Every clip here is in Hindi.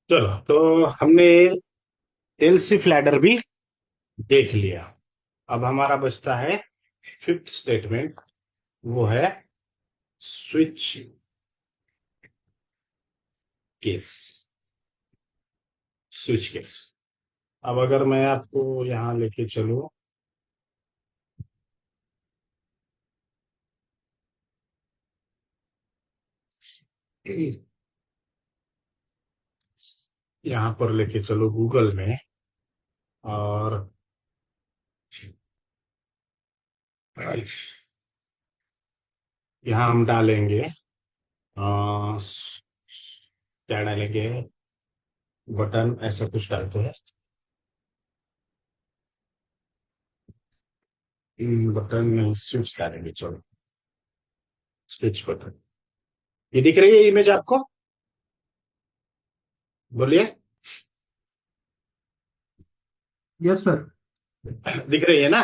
चलो, तो हमने एलसी फ्लैडर भी देख लिया। अब हमारा बचता है फिफ्थ स्टेटमेंट। वो है स्विच केस। Switch case. अब अगर मैं आपको यहां लेके चलूं, यहां पर लेके चलो गूगल में, और यहां हम डालेंगे क्या डालेंगे, बटन ऐसा कुछ डालते हैं। बटन नहीं, स्विच डालेंगे, चलो स्विच बटन। ये दिख रही है इमेज आपको? बोलिए। Yes sir. दिख रही है ना?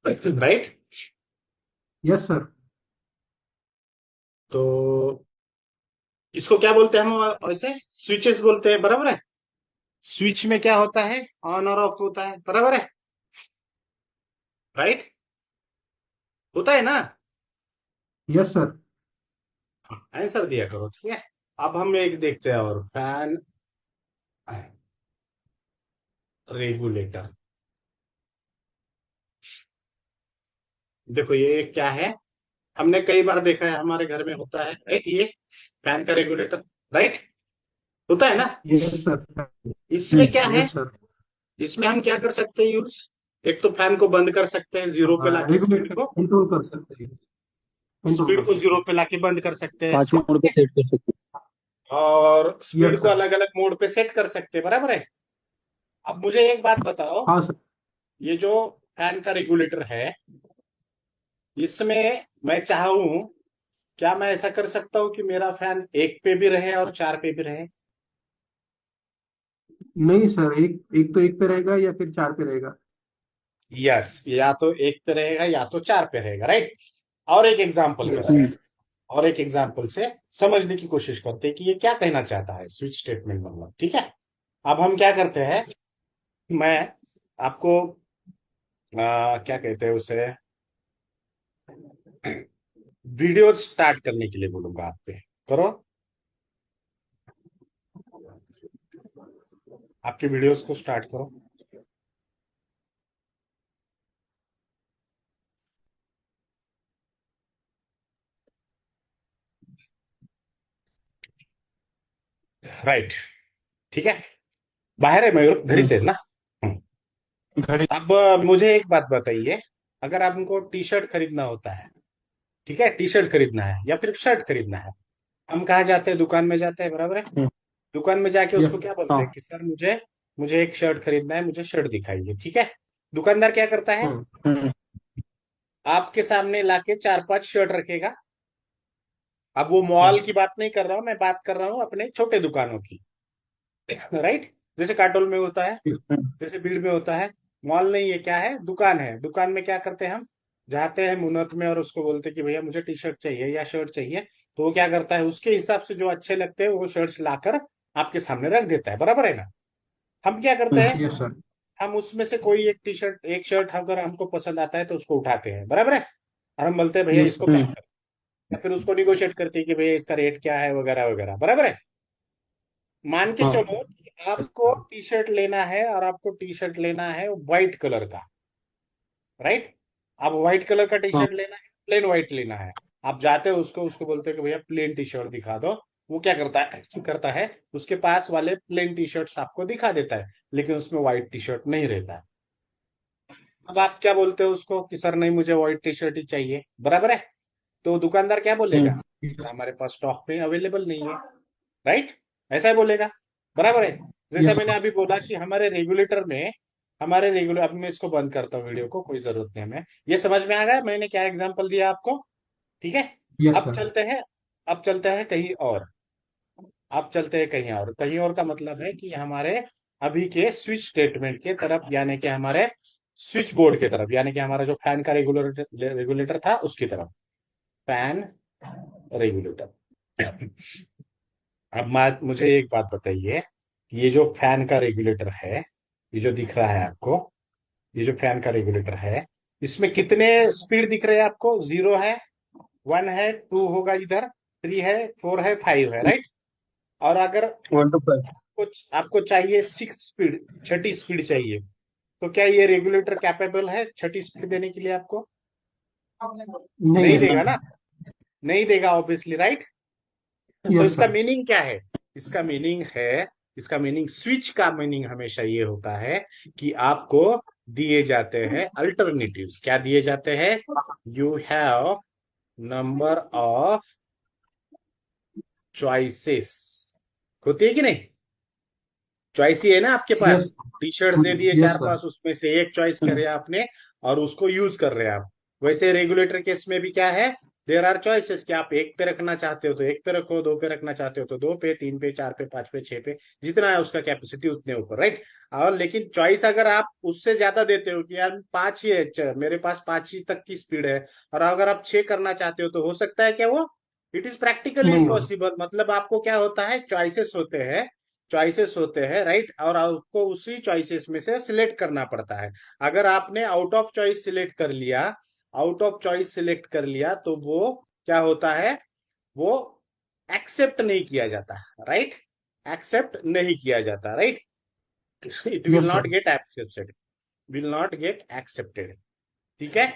राइट। Yes sir. तो इसको क्या बोलते हैं हम वैसे? स्विचेस बोलते हैं, बराबर है। स्विच में क्या होता है? ऑन और ऑफ होता है, बराबर है। राइट। होता है ना? Yes sir. आंसर दिया करो, ठीक है। अब हम एक देखते हैं, और फैन रेगुलेटर। देखो ये क्या है। हमने कई बार देखा है, हमारे घर में होता है ये फैन का रेगुलेटर। राइट। होता है ना? Yes sir. इसमें क्या है? Yes sir. इसमें हम क्या कर सकते हैं यूज? एक तो फैन को बंद कर सकते हैं, जीरो पे लाके स्पीड रेगुलेटर को। कंट्रोल कर सकते हैं। कंट्रोल स्पीड कर को सकते जीरो हैं। पे लाके बंद कर सकते हैं, पांचवें मोड पे सेट कर सकते और स्पीड यस को सर। अलग अलग मोड पे सेट कर सकते हैं, बराबर है। अब मुझे एक बात बताओ, हाँ सर। ये जो फैन का रेगुलेटर है, इसमें मैं चाहूं, क्या मैं ऐसा कर सकता हूं कि मेरा फैन एक पे भी रहे और चार पे भी रहे? नहीं सर, एक एक तो एक पे रहेगा या फिर चार पे रहेगा। यस, या तो एक पे रहेगा या तो चार पे रहेगा, राइट। और एक एग्जांपल यस। करते हैं, और एक एग्जांपल से समझने की कोशिश करते हैं कि ये क्या कहना चाहता है स्विच स्टेटमेंट, मतलब, ठीक है। अब हम क्या करते हैं, मैं आपको क्या कहते हैं उसे, वीडियो स्टार्ट करने के लिए बोलूंगा आप पे। करो आपके वीडियोस को स्टार्ट करो। राइट। ठीक है। बाहर है मयूर, घर ही से ना? हम्म। हैं। अब मुझे एक बात बताइए, अगर आपको टी शर्ट खरीदना होता है, ठीक है, टी शर्ट खरीदना है या फिर शर्ट खरीदना है, हम कहाँ जाते हैं? दुकान में जाते हैं, बराबर है। दुकान में जाके उसको यस। क्या बोलते हैं हाँ। कि सर मुझे मुझे एक शर्ट खरीदना है, मुझे शर्ट दिखाइए, ठीक है। दुकानदार क्या करता है? हाँ। हम्म। आपके सामने लाके चार पांच शर्ट रखेगा। अब वो मॉल हाँ। की बात नहीं कर रहा हूं, मैं बात कर रहा हूं अपने छोटे दुकानों की। राइट। जैसे काटोल में होता है, जैसे भीड़ में होता है। मॉल नहीं है, क्या है? दुकान है। दुकान में क्या करते हैं हम? जाते हैं मुनत में और उसको बोलते हैं कि भैया मुझे टी शर्ट चाहिए या शर्ट चाहिए। तो वो क्या करता है, उसके हिसाब से जो अच्छे लगते हैं वो शर्ट्स लाकर आपके सामने रख देता है, बराबर है ना। हम क्या करते हैं? Yes sir. हम उसमें से कोई एक टी शर्ट, एक शर्ट अगर हमको पसंद आता है तो उसको उठाते हैं, बराबर है। और हम बोलते हैं भैया यस इसको सर। पैक कर। या फिर उसको निगोशिएट करते हैं कि भैया इसका रेट क्या है, वगैरह वगैरह, बराबर है। मान के हाँ। चलो कि आपको टी शर्ट लेना है, और आपको टी शर्ट लेना है व्हाइट कलर का। राइट। आप व्हाइट कलर का टी हाँ। शर्ट लेना है, प्लेन व्हाइट लेना है। आप जाते हो उसको उसको बोलते हो कि भैया प्लेन टी शर्ट दिखा दो। वो क्या करता है, उसके पास वाले प्लेन टी शर्ट्स आपको दिखा देता है, लेकिन उसमें व्हाइट टी शर्ट नहीं रहता है। अब आप क्या बोलते हो उसको कि सर नहीं, मुझे व्हाइट टी शर्ट ही चाहिए, बराबर है। तो दुकानदार क्या बोलेगा? हम्म। हमारे पास स्टॉक में अवेलेबल नहीं है। राइट। ऐसा ही बोलेगा, बराबर है। जैसे यस मैंने सर। अभी बोला कि हमारे रेगुलेटर में, हमारे रेगुलर, अब मैं इसको बंद करता हूँ वीडियो को, कोई जरूरत नहीं है। हमें ये समझ में आ गया मैंने क्या एग्जांपल दिया आपको, ठीक है। यस अब सर। चलते हैं, अब चलते हैं कहीं और। अब चलते हैं कहीं और। कहीं और का मतलब है कि हमारे अभी के स्विच स्टेटमेंट के तरफ, यानी कि हमारे स्विच बोर्ड के तरफ, यानी कि हमारा जो फैन का रेगुलेटर रेगुलेटर था उसकी तरफ। Fan regulator. अब मुझे एक बात बताइए, ये जो फैन का रेगुलेटर है, ये जो दिख रहा है आपको, ये जो फैन का रेगुलेटर है, इसमें कितने स्पीड दिख रहे हैं आपको? 0 है, 1 है, 2 होगा इधर, 3 है, 4 है, 5 है, राइट? और अगर 1 to 5। कुछ आपको चाहिए 6 स्पीड, छठी स्पीड चाहिए, तो क्या ये रेगुलेटर कैपेबल है छठी स्पीड देने के लिए आपको? नहीं नहीं नहीं। देगा ना, नहीं देगा ऑब्वियसली, राइट? तो यस इसका सर। मीनिंग क्या है? इसका मीनिंग है, इसका मीनिंग, स्विच का मीनिंग हमेशा ये होता है कि आपको दिए जाते हैं अल्टरनेटिव्स। क्या दिए जाते हैं? You have number of choices. होती है कि नहीं? चॉइस ही है ना आपके पास। यस। टी शर्ट्स दे दिए यस चार सर। पांच, उसमें से एक चॉइस करे आपने और उसको यूज कर रहे हैं आप। वैसे रेगुलेटर केस में भी क्या है? देर आर चॉइसेस कि आप एक पे रखना चाहते हो तो एक पे रखो, दो पे रखना चाहते हो तो दो पे, तीन पे, चार पे, पांच पे, छह पे, जितना है उसका कैपेसिटी उतने ऊपर, राइट? और लेकिन चॉइस अगर आप उससे ज्यादा देते हो कि यार पांच ही है, मेरे पास पांच ही तक की स्पीड है, और अगर आप छह करना चाहते हो, तो हो सकता है क्या वो? इट इज प्रैक्टिकली नहीं होगा। इम्पॉसिबल। मतलब आपको क्या होता है? चॉइसेस होते हैं, चॉइसेस होते हैं, राइट? और आपको उसी चॉइसेस में से सिलेक्ट करना पड़ता है। अगर आपने आउट ऑफ चॉइस सिलेक्ट कर लिया, आउट ऑफ चॉइस सिलेक्ट कर लिया, तो वो क्या होता है? वो एक्सेप्ट नहीं किया जाता, राइट? एक्सेप्ट नहीं किया जाता, right? It will yes not sir. Get accepted, will not get accepted. ठीक है?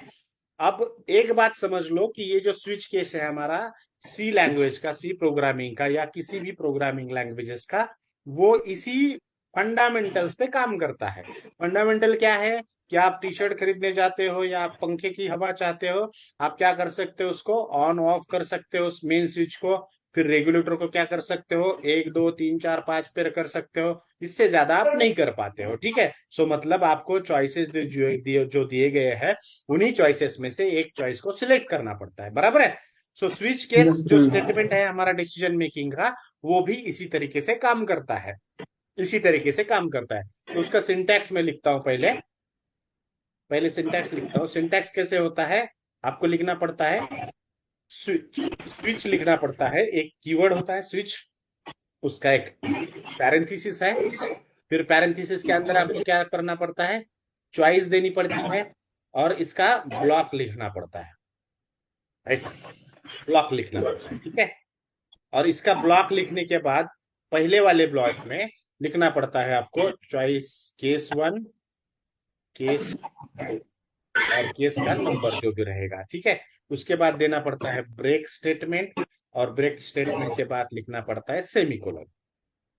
अब एक बात समझ लो कि ये जो स्विच केस है हमारा, सी लैंग्वेज का, सी प्रोग्रामिंग का, या किसी भी प्रोग्रामिंग लैंग्वेजेस का, वो इसी फंडामेंटल्स पे काम करता है। फंडामेंटल क्या है? कि आप टी शर्ट खरीदने जाते हो या आप पंखे की हवा चाहते हो, आप क्या कर सकते हो? उसको ऑन ऑफ कर सकते हो, उस मेन स्विच को। फिर रेगुलेटर को क्या कर सकते हो? एक, दो, तीन, चार, पांच पे कर सकते हो। इससे ज्यादा आप नहीं कर पाते हो, ठीक है? सो मतलब आपको चॉइसेस जो दिए गए हैं, उन्हीं चॉइसेस में से एक चॉइस को सिलेक्ट करना पड़ता है, बराबर है? सो स्विच केस यस जो सर। स्टेटमेंट है हमारा डिसीजन मेकिंग का, वो भी इसी तरीके से काम करता है, इसी तरीके से काम करता है। तो उसका सिंटैक्स में लिखता हूं, पहले पहले सिंटैक्स लिखता हूं। सिंटैक्स कैसे होता है? आपको लिखना पड़ता है स्विच, स्विच लिखना पड़ता है। एक कीवर्ड होता है स्विच, उसका एक पैरेंथेसिस है, फिर पैरेंथेसिस के अंदर आपको क्या करना पड़ता है? चॉइस देनी पड़ती है, और इसका ब्लॉक लिखना पड़ता है, ऐसा ब्लॉक लिखना पड़ता है, ठीक है? और इसका ब्लॉक लिखने के बाद पहले वाले ब्लॉक में लिखना पड़ता है आपको चॉइस केस वन, केस और केस का नंबर जो भी रहेगा, ठीक है? उसके बाद देना पड़ता है ब्रेक स्टेटमेंट, और ब्रेक स्टेटमेंट के बाद लिखना पड़ता है सेमीकोलन।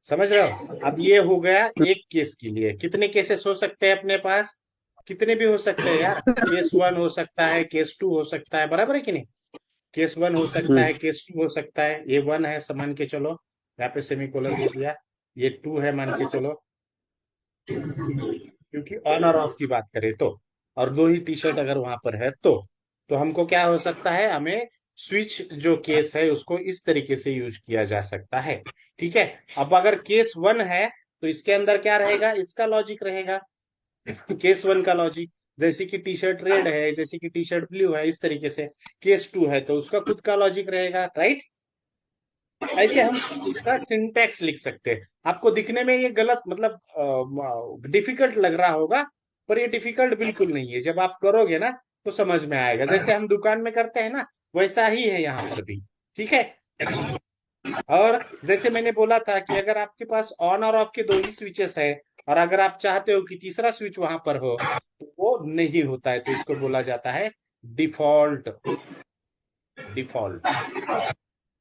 समझ रहे हो? अब ये हो गया एक केस के लिए। कितने केसेस हो सकते हैं अपने पास? कितने भी हो सकते हैं यार। केस वन हो सकता है, केस टू हो सकता है, बराबर है कि नहीं? केस वन हो सकता है, केस टू हो सकता है। ये वन है मान के चलो, यहाँ पे सेमीकोलन दे दिया। ये टू है मान के चलो, क्योंकि ऑन और ऑफ की बात करें तो, और दो ही टी शर्ट अगर वहां पर है तो हमको क्या हो सकता है? हमें स्विच जो केस है उसको इस तरीके से यूज किया जा सकता है, ठीक है? अब अगर केस वन है, तो इसके अंदर क्या रहेगा? इसका लॉजिक रहेगा, केस वन का लॉजिक। जैसे कि टी शर्ट रेड है, जैसे कि टी शर्ट ब्लू है, इस तरीके से। केस टू है तो उसका खुद का लॉजिक रहेगा, राइट? ऐसे हम इसका सिंटैक्स लिख सकते हैं। आपको दिखने में ये गलत, मतलब डिफिकल्ट लग रहा होगा, पर ये डिफिकल्ट बिल्कुल नहीं है। जब आप करोगे ना, तो समझ में आएगा। जैसे हम दुकान में करते हैं ना, वैसा ही है यहाँ पर भी, ठीक है? और जैसे मैंने बोला था कि अगर आपके पास ऑन और ऑफ के दो ही स्विचेस है, और अगर आप चाहते हो कि तीसरा स्विच वहां पर हो, तो वो नहीं होता है, तो इसको बोला जाता है डिफॉल्ट, डिफॉल्ट,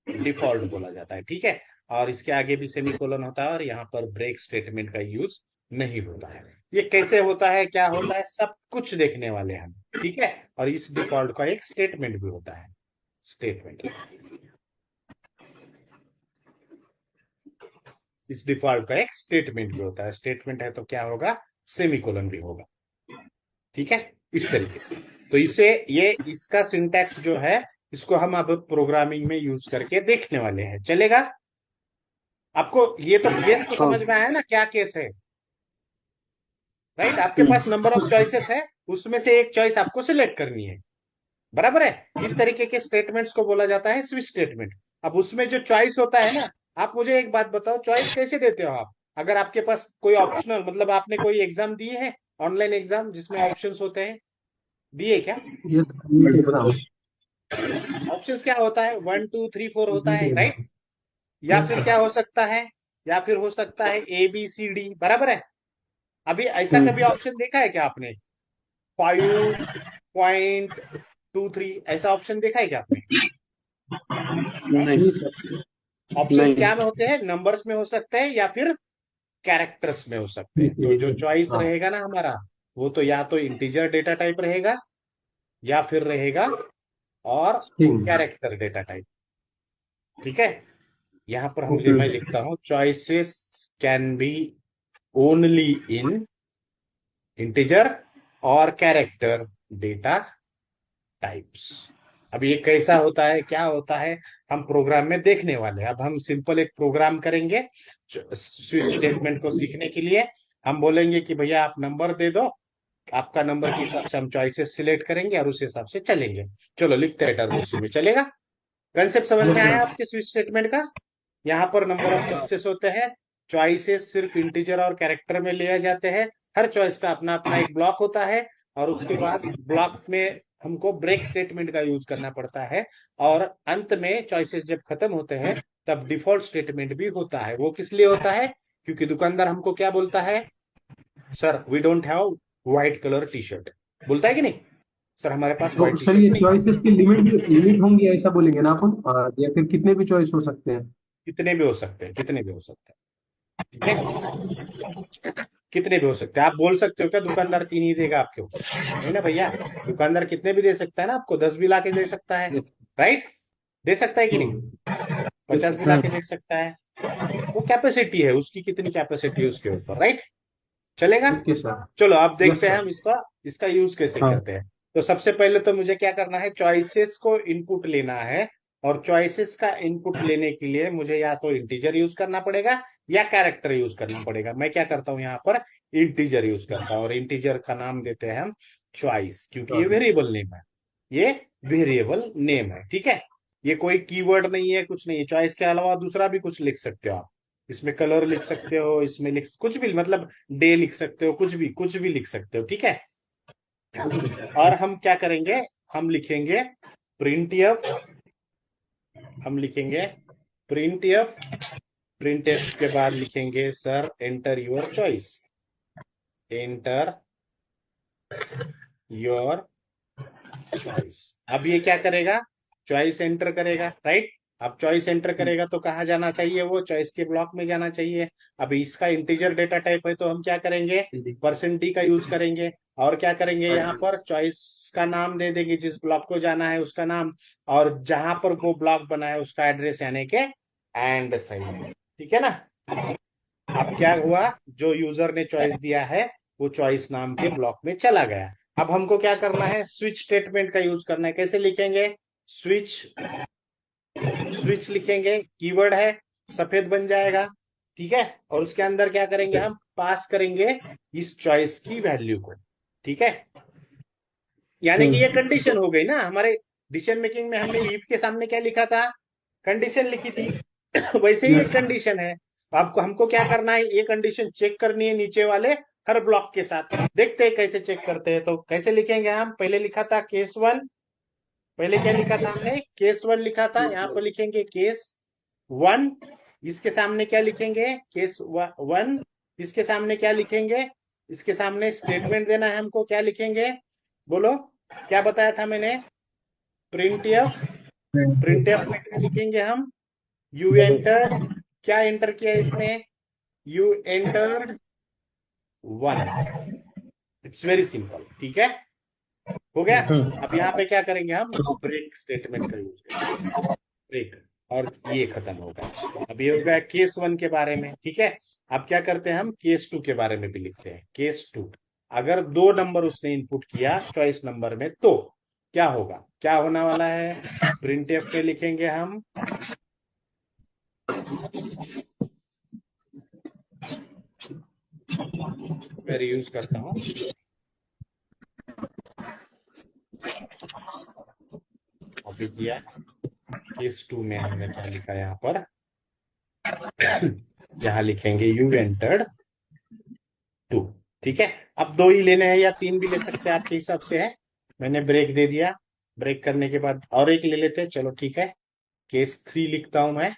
डिफॉल्ट बोला जाता है, ठीक है? और इसके आगे भी सेमीकोलन होता है, और यहाँ पर ब्रेक स्टेटमेंट का यूज नहीं होता है। ये कैसे होता है, क्या होता है, सब कुछ देखने वाले हैं, ठीक है? और इस डिफॉल्ट का एक स्टेटमेंट भी होता है, स्टेटमेंट। इस डिफॉल्ट का एक स्टेटमेंट भी होता है। स्टेटमेंट है तो क्या होगा? सेमीकोलन भी होगा, ठीक है? इस तरीके से। तो इसे, ये इसका सिंटैक्स जो है, इसको हम अब प्रोग्रामिंग में यूज करके देखने वाले हैं, चलेगा? आपको ये तो केस तो समझ में आया ना, क्या केस है, राइट? आपके पास नंबर ऑफ चॉइसेस है, उसमें से एक चॉइस आपको सिलेक्ट करनी है, बराबर है? इस तरीके के स्टेटमेंट्स को बोला जाता है स्विच स्टेटमेंट। अब उसमें जो चॉइस होता है ना, आप मुझे एक बात बताओ, चॉइस कैसे देते हो आप? अगर आपके पास कोई ऑप्शनल, मतलब आपने कोई एग्जाम दिए हैं, ऑनलाइन एग्जाम जिसमें ऑप्शंस होते हैं, दिए क्या? Yes, NEET exam. ऑप्शंस क्या होता है? 1 2 3 4 होता नीट है, राइट? एग्जाम। या यस फिर सर। क्या हो सकता है? या फिर हो सकता है ABCD, बराबर है? अभी ऐसा कभी हम्म। ऑप्शन देखा है क्या आपने? 5.23 ऐसा ऑप्शन देखा है क्या आपने? हाँ? नहीं। नहीं सर। ऑप्शंस नहीं। क्या में होते हैं? नंबर्स में हो सकते हैं या फिर कैरेक्टर्स में हो सकते हैं। तो जो चॉइस हाँ। रहेगा ना हमारा, वो तो या तो इंटीजर डेटा टाइप रहेगा, या फिर रहेगा और स्ट्रिंग। Character data type. ठीक है? यहां पर हम ओके। मैं लिखता हूं, choices can be only in integer और कैरेक्टर डेटा टाइप्स। अब ये कैसा होता है, क्या होता है, हम प्रोग्राम में देखने वाले हैं। अब हम सिंपल एक प्रोग्राम करेंगे स्विच स्टेटमेंट को सीखने के लिए। हम बोलेंगे कि भैया आप नंबर दे दो, आपका नंबर के हिसाब से हम चॉइसेस सिलेक्ट करेंगे और उस हिसाब से चलेंगे। चलो लिखते हैं टर्म, उसी में चलेगा। कंसेप्ट समझ यस में आया सर। आपके स्विच स्टेटमेंट का? यहाँ पर नंबर ऑफ चॉइसेस होते हैं, चॉइसेस सिर्फ इंटीजर और कैरेक्टर में लिए जाते हैं। हर चॉइस का अपना अपना एक ब्लॉक होता है, और उसके बाद ब्लॉक में हमको ब्रेक स्टेटमेंट का यूज करना पड़ता है। और अंत में चॉइसेस जब खत्म होते हैं, तब डिफॉल्ट स्टेटमेंट भी होता है। वो किस लिए होता है? क्योंकि दुकानदार हमको क्या बोलता है? Sir we don't have white colour T shirt, बोलता है कि नहीं? सर हमारे पास तो व्हाइट टी सर शर्ट ये नहीं है। चॉइसेस की लिमिट होंगी ऐसा बोलेंगे ना अपन, या फिर कितने भी चॉइस हो सकते हैं? कितने भी हो सकते हैं, कितने भी हो सकते हैं। ठीक है? कितने भी हो सकते हैं। आप बोल सकते हो क्या दुकानदार 3 ही देगा आपको? नहीं ना भैया, दुकानदार कितने भी दे सकता है ना, आपको 10 भी ला के दे सकता है, यस। राइट? दे सकता है कि नहीं? हम्म। यस 50 भी ला सर। के दे सकता है। वो कैपेसिटी है उसकी, कितनी कैपेसिटी है उसके ऊपर, राइट? चलेगा? Okay sir. चलो अब यस देखते हैं सर। हम इसका इसका यूज कैसे हाँ। करते हैं। तो सबसे पहले तो मुझे क्या करना है, चॉइसेस को इनपुट लेना है। और चॉइसेस का इनपुट लेने के लिए मुझे या तो इंटीजर यूज करना पड़ेगा या कैरेक्टर यूज करना पड़ेगा। मैं क्या करता हूं यहाँ पर, इंटीजर यूज करता हूं, और इंटीजर का नाम देते हैं हम चॉइस, क्योंकि ये वेरिएबल नेम है। ये वेरिएबल नेम है, ठीक है? ये कोई कीवर्ड नहीं है, कुछ नहीं है। चॉइस के अलावा दूसरा भी कुछ लिख सकते हो आप। इसमें कलर लिख सकते हो, इसमें लिख कुछ भी, मतलब डे लिख सकते हो, कुछ भी लिख सकते हो, ठीक है? और हम क्या करेंगे, हम लिखेंगे प्रिंट एफ, हम लिखेंगे प्रिंट एफ, प्रिंट एफ के बाद लिखेंगे sir enter your choice, enter your choice. अब ये क्या करेगा, चॉइस एंटर करेगा, राइट? अब चॉइस एंटर करेगा तो कहाँ जाना चाहिए, वो चॉइस के ब्लॉक में जाना चाहिए। अब इसका इंटीजर डेटा टाइप है, तो हम क्या करेंगे, %d का यूज करेंगे। और क्या करेंगे, यहाँ पर चॉइस का नाम दे देंगे, जिस ब्लॉक को जाना है उसका नाम, और जहां पर वो ब्लॉक बना है उसका एड्रेस, यानी के एंड साइन। ठीक है ना? अब क्या हुआ, जो यूजर ने चॉइस दिया है वो चॉइस नाम के ब्लॉक में चला गया। अब हमको क्या करना है, स्विच स्टेटमेंट का यूज करना है। कैसे लिखेंगे? स्विच, स्विच लिखेंगे, कीवर्ड है, सफेद बन जाएगा, ठीक है? और उसके अंदर क्या करेंगे, हम पास करेंगे इस चॉइस की वैल्यू को, ठीक है? यानी कि ये हम्म। कंडीशन हो गई ना हमारे डिसीजन मेकिंग में। हमने इफ के सामने क्या लिखा था, कंडीशन लिखी थी। वैसे ही यस। एक कंडीशन है। आपको हमको क्या करना है, ये कंडीशन चेक करनी है नीचे वाले हर ब्लॉक के साथ। देखते हैं कैसे चेक करते हैं। तो कैसे लिखेंगे हम, पहले लिखा था केस 1, पहले क्या लिखा था हमने, केस 1 लिखा था, यहाँ पर लिखेंगे केस 1। इसके सामने क्या लिखेंगे, केस 1। इसके सामने क्या लिखेंगे, इसके सामने स्टेटमेंट देना है हमको, क्या लिखेंगे, बोलो? क्या बताया था मैंने, प्रिंट एफ, प्रिंट एफ में क्या लिखेंगे हम, यू एंटर्ड, क्या एंटर किया इसमें, you entered 1। It's very simple, ठीक है? हो गया? अब यहाँ पे क्या करेंगे हम, ब्रेक स्टेटमेंट का यूज करेंगे, ब्रेक, और ये खत्म होगा। अब ये हो गया केस 1 के बारे में, ठीक है? अब क्या करते हैं, हम केस 2 के बारे में भी लिखते हैं। केस 2, अगर 2 नंबर उसने इनपुट किया चॉइस नंबर में, तो क्या होगा, क्या होने वाला है, प्रिंट एफ में लिखेंगे हम, मैं यूज करता हूं, कॉपी किया, केस 2 में हमने क्या लिखा यहाँ पर, यहाँ लिखेंगे यू एंटर्ड टू। ठीक है, अब दो ही लेने हैं या तीन भी ले सकते हैं, आपके हिसाब से है। मैंने ब्रेक दे दिया, ब्रेक करने के बाद और एक ले लेते हैं, चलो ठीक है। केस 3 लिखता हूं मैं,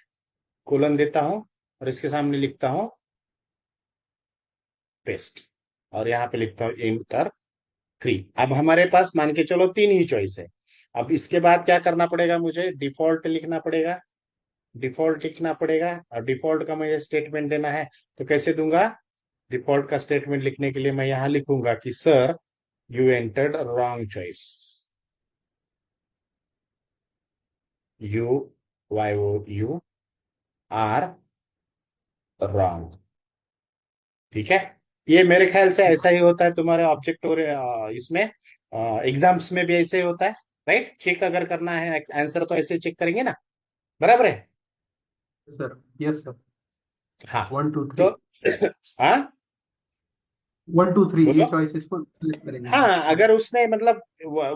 कोलन देता हूं और इसके सामने लिखता हूं पेस्ट, और यहाँ पे लिखता हूं इंटर 3। अब हमारे पास मान के चलो तीन ही चॉइस है। अब इसके बाद क्या करना पड़ेगा, मुझे डिफॉल्ट लिखना पड़ेगा, डिफॉल्ट लिखना पड़ेगा, और डिफॉल्ट का मुझे स्टेटमेंट देना है। तो कैसे दूंगा, डिफॉल्ट का स्टेटमेंट लिखने के लिए मैं यहां लिखूंगा कि sir you entered wrong choice, you Y O U are wrong. ठीक है, ये मेरे ख्याल से ऐसा ही होता है तुम्हारे ऑब्जेक्ट और इसमें एग्जाम्स में भी ऐसे ही होता है, राइट। चेक अगर करना है आंसर तो ऐसे चेक करेंगे ना, बराबर है। Sir, yes sir. हाँ, 1 2 तो 3, हाँ 1 2 3 ये बोलो। चॉइसेस को सिलेक्ट करेंगे हम। हाँ, अगर उसने मतलब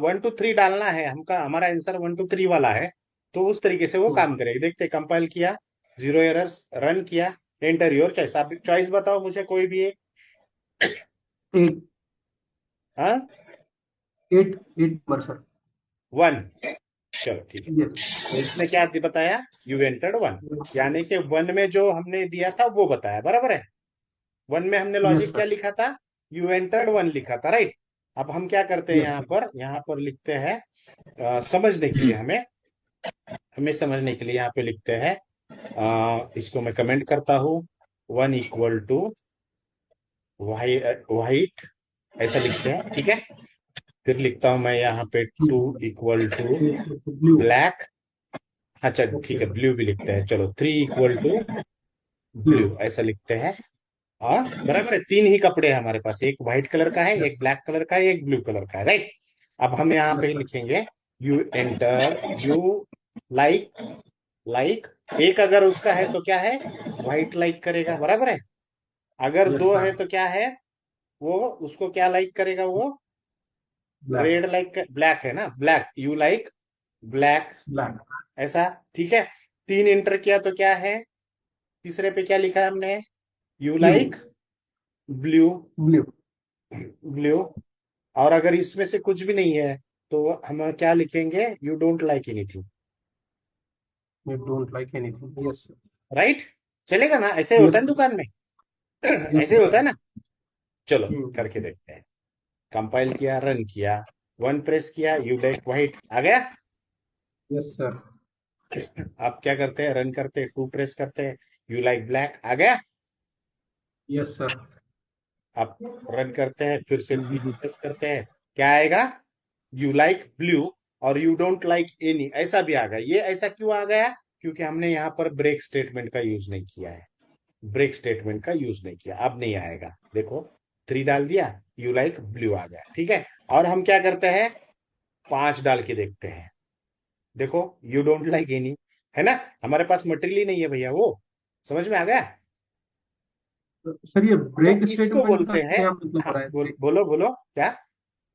1 2 3 डालना है, हमका हमारा आंसर 1 2 3 वाला है, तो उस तरीके से वो हम्म, काम करेगी। देखते, कंपाइल किया, जीरो एरर्स, रन किया, एंटर योर चॉइस। आप चॉइस बताओ मुझे कोई भी एक। 8 हाँ, 8 8 नंबर सर। 1, चलो ठीक है। यस। तो इसने क्या बताया, यू एंटर्ड 1, यानी कि 1 में जो हमने दिया था वो बताया, बराबर है। 1 में हमने यस लॉजिक क्या सर। लिखा था, यू एंटर्ड 1 लिखा था, राइट। अब हम क्या करते हैं, यस सर। यहाँ पर लिखते हैं समझने के लिए, हमें हमें समझने के लिए यहाँ पे लिखते हैं, इसको मैं कमेंट करता हूँ, 1 इक्वल टू वाइट, ऐसा लिखते हैं, ठीक है। फिर लिखता हूं मैं यहाँ पे 2 इक्वल टू ब्लू। ब्लैक। अच्छा ठीक ओके है, सर। ब्लू भी लिखते हैं, चलो 3 इक्वल टू ब्लू। ब्लू, ऐसा लिखते हैं। हाँ बराबर है, तीन ही कपड़े हैं हमारे पास, एक व्हाइट कलर का है, यस एक सर। ब्लैक कलर का है, एक ब्लू कलर का है, राइट। अब हम यहाँ यस पे सर। लिखेंगे you enter you like, like एक अगर उसका है तो क्या है, व्हाइट लाइक करेगा, बराबर है। अगर यस दो है सर। तो क्या है, वो उसको क्या लाइक करेगा, वो ब्लैक। रेड लाइक, ब्लैक है ना, black, you like black, black. ऐसा। ठीक है, तीन इंटर किया तो क्या है, तीसरे पे क्या लिखा है हमने, you blue. Like blue, blue. Blue. और अगर इसमें से कुछ भी नहीं है तो हम क्या लिखेंगे, you don't like anything, I don't like anything. Yes sir. Right. चलेगा ना, ऐसे होता यस है ना सर। दुकान में। यस ऐसे होता है सर। ना। चलो हम्म। करके देखते हैं। कंपाइल किया, रन किया, 1 प्रेस किया, यू लाइक व्हाइट आ गया। Yes sir. आप क्या करते हैं, रन करते हैं, 2 प्रेस करते हैं, यू लाइक ब्लैक आ गया। Yes sir. आप रन करते हैं, फिर से 3 प्रेस करते हैं, क्या आएगा, यू लाइक ब्लू, और यू डोंट लाइक एनी, ऐसा भी आ गया। ये ऐसा क्यों आ गया, क्योंकि हमने यहाँ पर ब्रेक स्टेटमेंट का यूज नहीं किया है, ब्रेक स्टेटमेंट का यूज नहीं किया। अब नहीं आएगा, देखो 3 डाल दिया, यू लाइक ब्लू आ गया, ठीक है। और हम क्या करते हैं, 5 डाल के देखते हैं, देखो यू डोंट लाइक एनी, है ना। हमारे पास मटेरियल ही नहीं है भैया, वो समझ में आ गया। सर, ये तो ब्रेक इसको स्टेटमेंट का बोलते हैं, क्या मतलब हो हाँ रहा है? बोलो बोलो क्या।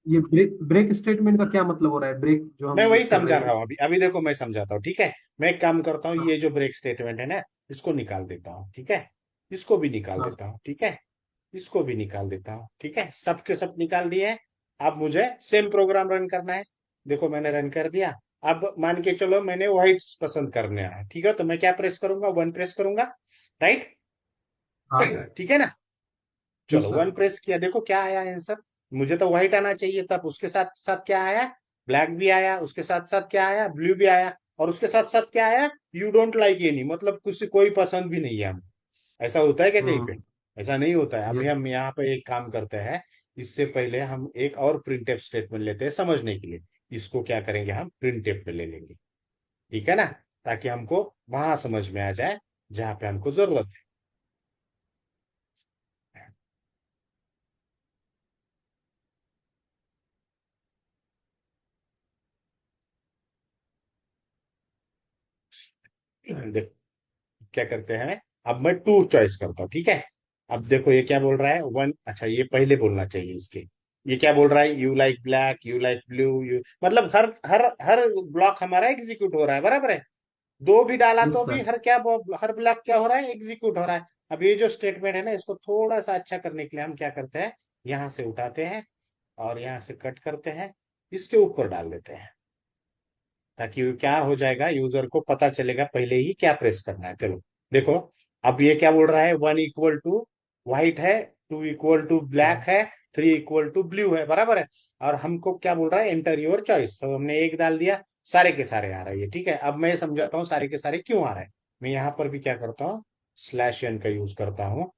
ये ब्रेक ब्रेक स्टेटमेंट का क्या मतलब हो रहा है? ब्रेक जो हम मैं वही यूज कर समझा रहे रहा हैं। हूँ, अभी अभी देखो मैं समझाता हूँ, ठीक है। मैं एक काम करता हूँ, हाँ। ये जो ब्रेक स्टेटमेंट है ना, इसको निकाल देता हूँ, ठीक है। इसको भी निकाल हाँ। देता हूँ, ठीक है। इसको भी निकाल देता हूँ, ठीक है, सब के सब निकाल दिए हैं। अब मुझे सेम प्रोग्राम रन करना है, देखो मैंने रन कर दिया। अब मान के चलो मैंने व्हाइट्स पसंद करने है, ठीक है, तो मैं क्या प्रेस करूंगा, 1 प्रेस करूंगा, राइट। हाँ। ठीक है ना। यस चलो सर। 1 प्रेस किया, देखो क्या आया आंसर। मुझे तो व्हाइट आना चाहिए, तब उसके साथ साथ क्या आया, ब्लैक भी आया, उसके साथ साथ क्या आया, ब्लू भी आया, और उसके साथ साथ क्या आया, यू डोंट लाइक एनी, मतलब किसी कोई पसंद भी नहीं है हमें। ऐसा होता है क्या कहीं पे, हम्म। ऐसा नहीं होता है। अभी यस। हम यहाँ पे एक काम करते हैं, इससे पहले हम एक और प्रिंटफ स्टेटमेंट लेते हैं समझने के लिए। इसको क्या करेंगे, हम प्रिंटफ पे ले लेंगे, ठीक है ना, ताकि हमको वहां समझ में आ जाए जहां पे हमको जरूरत है। देखो क्या करते हैं, अब मैं 2 चॉइस करता हूँ, ठीक है। अब देखो ये क्या बोल रहा है, 1, अच्छा ये पहले बोलना चाहिए इसके। ये क्या बोल रहा है, you like black, you like blue, you मतलब हर हर हर ब्लॉक हमारा एग्जीक्यूट हो रहा है, बराबर है। दो भी डाला यस तो भी सर। हर ब्लॉक क्या हो रहा है, एग्जीक्यूट हो रहा है। अब ये जो स्टेटमेंट है ना, इसको थोड़ा सा अच्छा करने के लिए हम क्या करते हैं, यहाँ से उठाते हैं और यहाँ से कट करते हैं, इसके ऊपर डाल देते हैं, ताकि क्या हो जाएगा, यूजर को पता चलेगा पहले ही क्या प्रेस करना है। चलो देखो, अब ये क्या बोल रहा है, 1 = व्हाइट है, 2 = ब्लैक हाँ। है, 3 = ब्लू है, बराबर है। और हमको क्या बोल रहा है, एंटर योर चॉइस। तो हमने एक डाल दिया, सारे के सारे आ रहा है, ठीक है। अब मैं समझाता हूँ सारे के सारे क्यों आ रहा है। मैं यहाँ पर भी क्या करता हूँ, /n का यूज करता हूँ।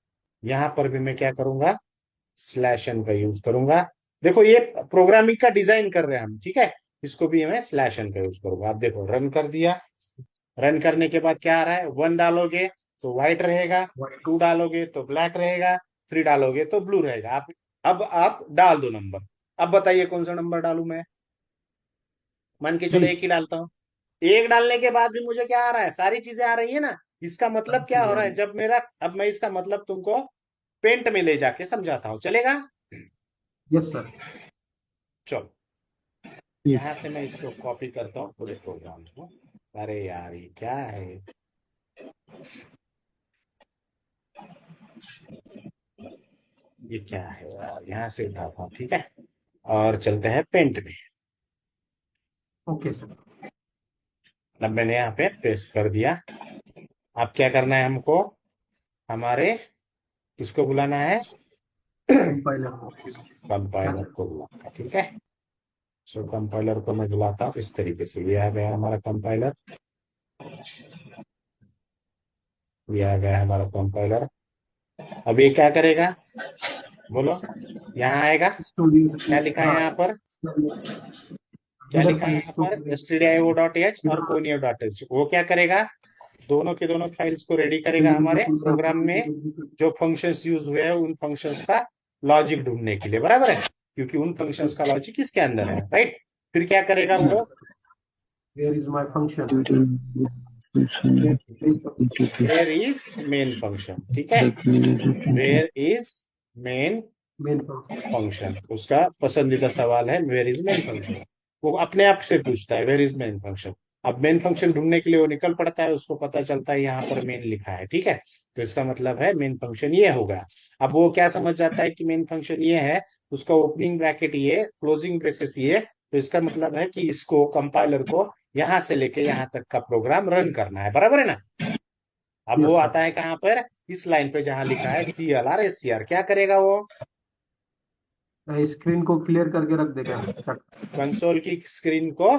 यहाँ पर भी मैं क्या करूंगा, /n का यूज करूंगा। देखो ये प्रोग्रामिंग का डिजाइन कर रहे हैं हम, ठीक है। इसको भी मैं /n का यूज करूंगा। आप देखो, रन कर दिया। रन करने के बाद क्या आ रहा है, 1 डालोगे तो व्हाइट रहेगा, 2 डालोगे तो ब्लैक रहेगा, 3 डालोगे तो ब्लू रहेगा। अब आप डाल दो नंबर। अब बताइए कौन सा नंबर डालू मैं। मान के चलो थ्री। एक ही डालता हूँ। एक डालने के बाद भी मुझे क्या आ रहा है, सारी चीजें आ रही है ना। इसका मतलब सारी क्या चीजें हो आ रहा है, रही जब मेरा, अब मैं इसका मतलब तुमको पेंट में ले जाके समझाता हूँ, चलेगा। है। Yes sir. चलो, ठीक। यहाँ से मैं इसको कॉपी करता हूँ पूरे प्रोग्राम को। अरे यार ये क्या है, ये क्या है यार, यहाँ से उठाता हूँ, ठीक है। और चलते हैं पेंट में। Okay sir. अब मैंने यहाँ पे पेस्ट कर दिया। अब क्या करना है हमको, हमारे किसको बुलाना है, कंपाइलर को। क्या कंपाइलर सर? को बुलाना है, ठीक है। सो कंपाइलर को मैं बुलाता हूँ इस तरीके से। ये आ गया हमारा कंपाइलर, ये आ गया हमारा कंपाइलर। अब ये क्या करेगा, बोलो, यहाँ आएगा। क्या स्टूडियो। लिखा है हाँ। यहाँ पर, क्या हेडर लिखा है फाइल यहाँ पर, स्टूडियो। stdio.h और conio.h। वो क्या करेगा, दोनों के दोनों फाइल्स को रेडी करेगा हमारे प्रोग्राम में। जो फंक्शंस यूज हुए हैं उन फंक्शंस का लॉजिक ढूंढने के लिए, बराबर है, क्योंकि उन फंक्शंस का लॉजिक इसके अंदर है, राइट। फिर क्या करेगा वो, where is my function. Where is main function, ठीक है। Where is main main function. Function, उसका पसंदीदा सवाल है, वेयर इज मेन फंक्शन। वो अपने आप से पूछता है, वेयर इज मेन फंक्शन। अब मेन फंक्शन ढूंढने के लिए वो निकल पड़ता है, उसको पता चलता है यहाँ पर मेन लिखा है, ठीक है। तो इसका मतलब है मेन फंक्शन ये होगा। अब वो क्या समझ जाता है कि मेन फंक्शन ये है, उसका ओपनिंग ब्रैकेट ये, क्लोजिंग ब्रेसेस ये। तो इसका मतलब है कि इसको, कंपाइलर को यहाँ से लेके यहाँ तक का प्रोग्राम रन करना है, बराबर है ना। अब वो यस आता सर। है कहाँ पर, इस लाइन पे जहां लिखा है CLR SCR। क्या करेगा वो, स्क्रीन को क्लियर करके रख देगा सर। कंसोल की स्क्रीन को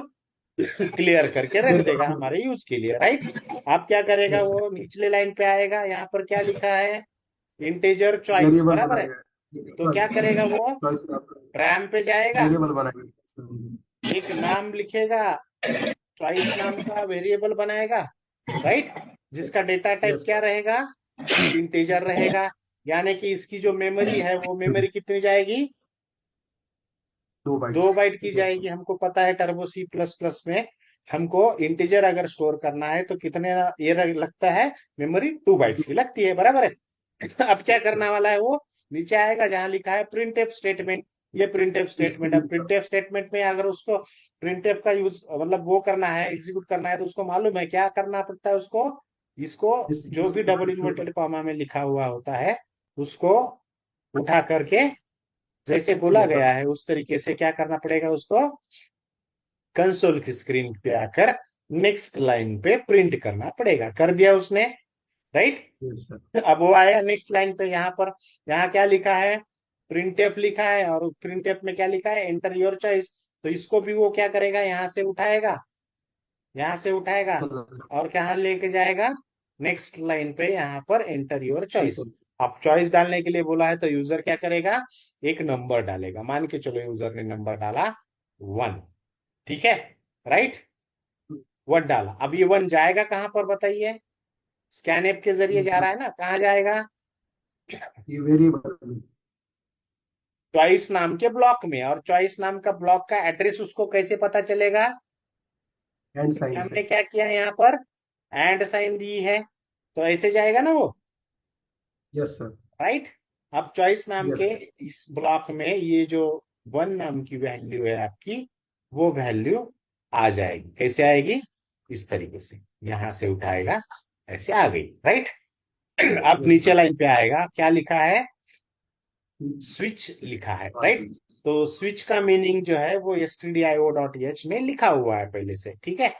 क्लियर करके रख देगा हमारे यूज के लिए, राइट। अब क्या करेगा, यस सर। वो निचले लाइन पे आएगा, यहाँ पर क्या लिखा है, इंटीजर चॉइस, वेरिएबल बराबर है। बनाएगा। तो क्या करेगा वो, रैम पे जाएगा, वेरिएबल बनाएगा। एक नाम लिखेगा, चॉइस नाम का वेरिएबल बनाएगा, राइट। जिसका डेटा टाइप यस क्या सर। रहेगा, इंटीजर रहेगा। यानी कि इसकी जो मेमोरी है, वो मेमोरी कितनी जाएगी, 2 बाइट। 2 बाइट की जाएगी। हमको पता है टर्बो C++ में हमको इंटीजर अगर स्टोर करना है तो कितने, ये लगता है, मेमोरी 2 बाइट्स की लगती है, बराबर है। अब क्या करने वाला है वो, नीचे आएगा जहां लिखा है प्रिंटफ स्टेटमेंट। ये प्रिंटफ स्टेटमेंट, अब प्रिंटफ स्टेटमेंट में अगर उसको प्रिंटफ का यूज, मतलब वो करना है, एग्जीक्यूट करना है, तो उसको मालूम है क्या करना पड़ता है उसको, इसको जो भी डबल इन्वर्टेड कॉमा में लिखा हुआ होता है उसको उठा करके, जैसे बोला यस सर। गया है उस तरीके से क्या करना पड़ेगा उसको, कंसोल की स्क्रीन पे आकर नेक्स्ट लाइन पे प्रिंट करना पड़ेगा। कर दिया उसने, राइट। Yes sir. अब वो आया नेक्स्ट लाइन पे, यहाँ पर, यहाँ क्या लिखा है, प्रिंटफ लिखा है, और प्रिंटफ में क्या लिखा है, एंटर योर चॉइस। तो इसको भी वो क्या करेगा, यहाँ से उठाएगा, यहाँ से उठाएगा, और कहाँ लेके जाएगा, नेक्स्ट लाइन पे, यहाँ पर एंटर योर चॉइस। कंसोल। अब चॉइस डालने के लिए बोला है तो यूजर क्या करेगा, एक नंबर डालेगा। मान के चलो यूजर ने नंबर डाला 1, ठीक है, राइट। 1 डाला। अब ये 1 जाएगा कहां पर बताइए, स्कैन ऐप के जरिए जा रहा है ना, कहाँ जाएगा, ये वेरिएबल। चॉइस नाम के ब्लॉक में। और चॉइस नाम का ब्लॉक का एड्रेस उसको कैसे पता चलेगा, एंड क्योंकि साइन से। हमने क्या किया यहाँ पर, एंड साइन दी है। तो ऐसे जाएगा ना वो, यस सर। राइट। अब चॉइस नाम के यस। इस ब्लॉक में ये जो 1 नाम की वैल्यू है आपकी, वो वैल्यू आ जाएगी। कैसे आएगी, इस तरीके से यहां से उठाएगा, ऐसे आ गई, राइट। अब यस नीचे सर। लाइन पे आएगा, क्या लिखा है, स्विच लिखा है, हाँ राइट। जी। तो स्विच का मीनिंग जो है वो stdio.h में लिखा हुआ है पहले से, ठीक है।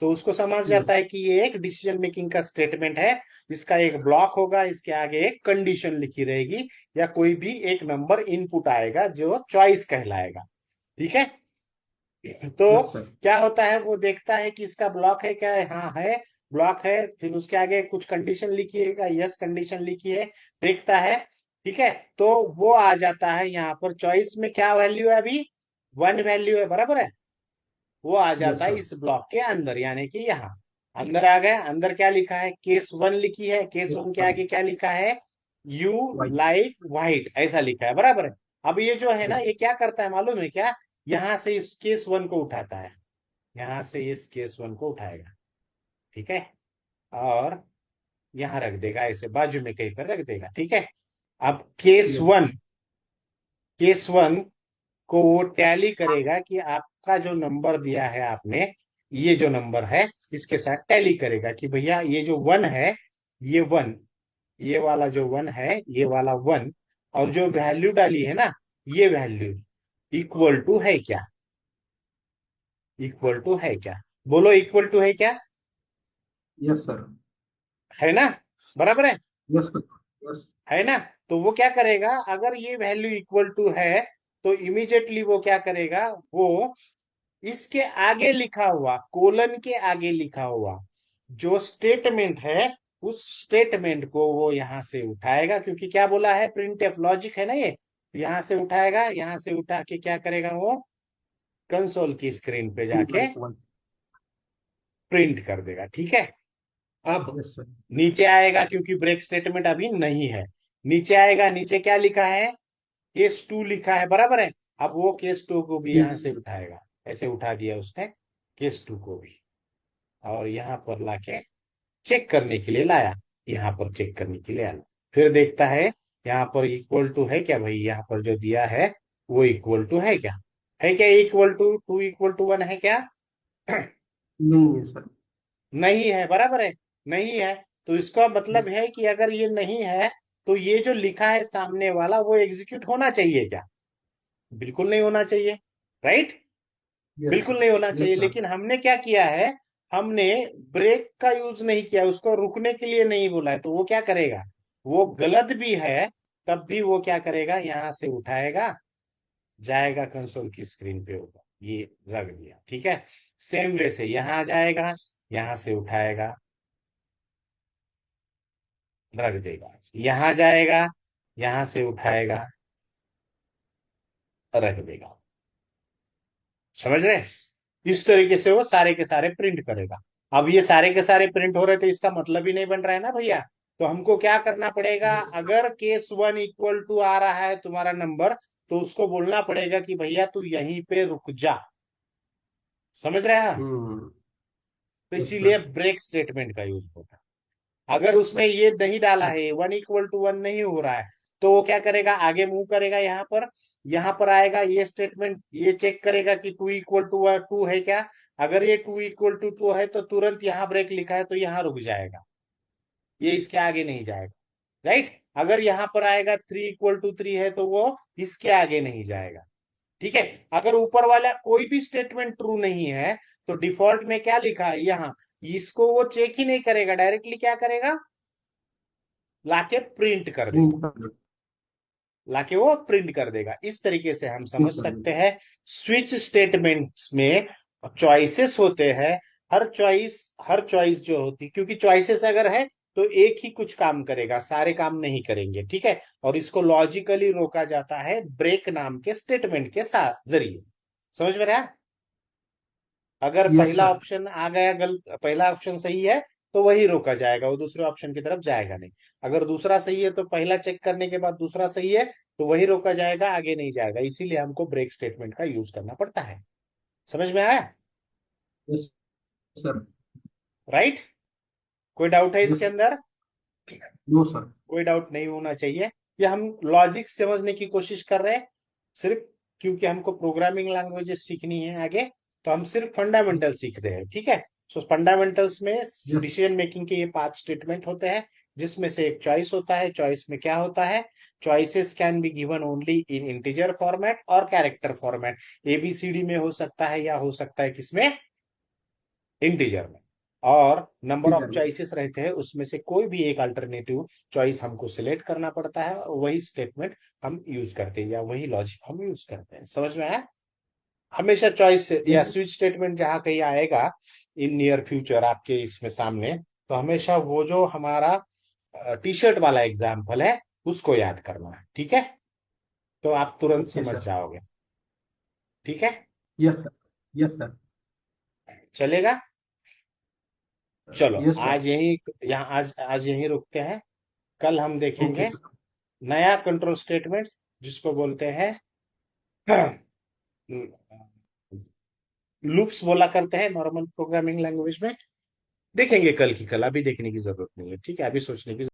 तो उसको समझ यस। जाता है कि ये एक डिसीजन मेकिंग का स्टेटमेंट है। इसका एक ब्लॉक होगा, इसके आगे एक कंडीशन लिखी रहेगी, या कोई भी एक नंबर इनपुट आएगा जो चॉइस कहलाएगा, ठीक है। तो यस सर। क्या होता है, वो देखता है कि इसका ब्लॉक है क्या, हाँ है, ब्लॉक है। फिर उसके आगे कुछ कंडीशन लिखिएगा, यस कंडीशन लिखी है, देखता है, ठीक है। तो वो आ जाता है यहाँ पर, चॉइस में क्या वैल्यू है अभी, 1 वैल्यू है, बराबर है। वो आ यस जाता है सर। इस ब्लॉक के अंदर, यानी कि यहाँ अंदर आ गया। अंदर क्या लिखा है, केस 1 लिखी है, केस यस 1 के सर। आगे क्या लिखा है, यू वाइट। लाइक व्हाइट, ऐसा लिखा है, बराबर है। अब ये जो है ना, यस। ये क्या करता है मालूम है क्या, यहां से इस केस 1 को उठाता है, यहां से इस केस 1 को उठाएगा, ठीक है, और यहां रख देगा, ऐसे बाजू में कहीं पर रख देगा, ठीक है। अब केस यस। 1, केस 1 को वो टैली करेगा कि आपका जो नंबर दिया है आपने, ये जो नंबर है, इसके साथ टैली करेगा कि भैया ये जो 1 है, ये 1, ये वाला जो 1 है, ये वाला 1, और जो वैल्यू डाली है ना, ये वैल्यू इक्वल टू है क्या, इक्वल टू है क्या, बोलो इक्वल टू है क्या, यस सर। है ना, बराबर है। Yes sir. यस। है ना। तो वो क्या करेगा, अगर ये वैल्यू इक्वल टू है, तो इमीडिएटली वो क्या करेगा, वो इसके आगे लिखा हुआ, कोलन के आगे लिखा हुआ जो स्टेटमेंट है, उस स्टेटमेंट को वो यहां से उठाएगा, क्योंकि क्या बोला है, प्रिंट एफ लॉजिक है ना ये। यहां से उठाएगा, यहां से उठा के क्या करेगा वो, कंसोल की स्क्रीन पे जाके लाइक वाइट। प्रिंट कर देगा, ठीक है। अब यस सर। नीचे आएगा, क्योंकि ब्रेक स्टेटमेंट अभी नहीं है, नीचे आएगा, नीचे क्या लिखा है, केस 2 लिखा है, बराबर है। अब वो केस 2 को भी यहां से उठाएगा, ऐसे उठा दिया उसने केस 2 को भी, और यहाँ पर लाके चेक करने के लिए लाया, यहाँ पर चेक करने के लिए आया। फिर देखता है यहाँ पर इक्वल टू है क्या, भाई यहाँ पर जो दिया है वो इक्वल टू है क्या, इक्वल टू 2 इक्वल टू 1 है क्या, नहीं है सर। नहीं है, बराबर है, नहीं है। तो इसका मतलब है कि अगर ये नहीं है, तो ये जो लिखा है सामने वाला वो एग्जीक्यूट होना चाहिए क्या, बिल्कुल नहीं होना चाहिए, राइट, यस बिल्कुल सर। नहीं होना यस चाहिए। सर। लेकिन हमने क्या किया है, हमने ब्रेक का यूज नहीं किया, उसको रुकने के लिए नहीं बोला है, तो वो क्या करेगा, वो गलत भी है तब भी वो क्या करेगा, यहां से उठाएगा, जाएगा कंसोल की स्क्रीन पे, होगा ये रख दिया, ठीक है। सेम वे से यहां जाएगा, यहां से उठाएगा, रख देगा, यहां जाएगा, यहां से उठाएगा, रख देगा, समझ रहे। इस तरीके से वो सारे के सारे प्रिंट करेगा। अब ये सारे के सारे प्रिंट हो रहे, तो इसका मतलब ही नहीं बन रहा है ना भैया। तो हमको क्या करना पड़ेगा, अगर केस 1 इक्वल टू आ रहा है तुम्हारा नंबर, तो उसको बोलना पड़ेगा कि भैया तू यहीं पे रुक जा, समझ रहे हैं। हम्म। तो यस इसीलिए सर। ब्रेक स्टेटमेंट का यूज होता है। अगर उसने ये नहीं डाला है, 1 इक्वल टू 1 नहीं हो रहा है, तो वो क्या करेगा, आगे मूव करेगा, यहाँ पर आएगा, ये स्टेटमेंट ये चेक करेगा कि 2 इक्वल टू 2 है क्या। अगर ये 2 इक्वल टू 2 है, तो तुरंत यहाँ ब्रेक लिखा है तो यहाँ रुक जाएगा, ये इसके आगे नहीं जाएगा, राइट। अगर यहाँ पर आएगा 3 इक्वल टू 3 है, तो वो इसके आगे नहीं जाएगा, ठीक है। अगर ऊपर वाला कोई भी स्टेटमेंट ट्रू नहीं है, तो डिफॉल्ट में क्या लिखा है यहाँ, इसको वो चेक ही नहीं करेगा, डायरेक्टली क्या करेगा, लाके प्रिंट कर देगा, प्रिंट कर। लाके वो प्रिंट कर देगा। इस तरीके से हम समझ प्रिंट कर सकते देगा। हैं स्विच स्टेटमेंट्स में चॉइसेस होते हैं। हर चॉइस जो होती, क्योंकि चॉइसेस अगर है तो एक ही कुछ काम करेगा, सारे काम नहीं करेंगे, ठीक है। और इसको लॉजिकली रोका जाता है ब्रेक नाम के स्टेटमेंट के साथ जरिए, समझ में रहा। अगर यस पहला सर। ऑप्शन आ गया गलत, पहला ऑप्शन सही है, तो वही रोका जाएगा, वो दूसरे ऑप्शन की तरफ जाएगा नहीं। अगर दूसरा सही है, तो पहला चेक करने के बाद दूसरा सही है, तो वही रोका जाएगा, आगे नहीं जाएगा। इसीलिए हमको ब्रेक स्टेटमेंट का यूज करना पड़ता है, समझ में आया, यस सर। राइट। कोई डाउट है यस। इसके अंदर, नो सर। कोई डाउट नहीं होना चाहिए। ये हम लॉजिक समझने की कोशिश कर रहे हैं सिर्फ, क्योंकि हमको प्रोग्रामिंग लैंग्वेजेस सीखनी है आगे, तो हम सिर्फ फंडामेंटल सीख रहे हैं, ठीक है। सो फंडामेंटल्स में यस डिसीजन मेकिंग के ये 5 स्टेटमेंट होते हैं, जिसमें से एक चॉइस होता है। चॉइस में क्या होता है? Choices can be given only in integer format और कैरेक्टर फॉर्मेट। एबीसीडी में हो सकता है, या हो सकता है किसमें? इंटीजर में। और नंबर ठीक ऑफ है। चॉइसेस रहते हैं, उसमें से कोई भी एक अल्टरनेटिव चॉइस हमको सिलेक्ट करना पड़ता है, और वही स्टेटमेंट हम यूज करते हैं, या वही लॉजिक हम यूज करते हैं। समझ में आया? हमेशा चॉइस या यस स्विच स्टेटमेंट जहां कहीं आएगा इन नियर फ्यूचर आपके इसमें सामने, तो हमेशा वो जो हमारा टी शर्ट वाला एग्जाम्पल है उसको याद करना है। ठीक है? तो आप तुरंत ओके समझ सर। जाओगे। ठीक है? Yes sir. Yes sir. चलेगा? चलो, यस सर। आज यही यहाँ आज यही रुकते हैं। कल हम ओके देखेंगे सर। नया कंट्रोल स्टेटमेंट, जिसको बोलते हैं लूप्स बोला करते हैं नॉर्मल प्रोग्रामिंग लैंग्वेज में। देखेंगे कल की कल, अभी देखने की जरूरत नहीं है। ठीक है? अभी सोचने की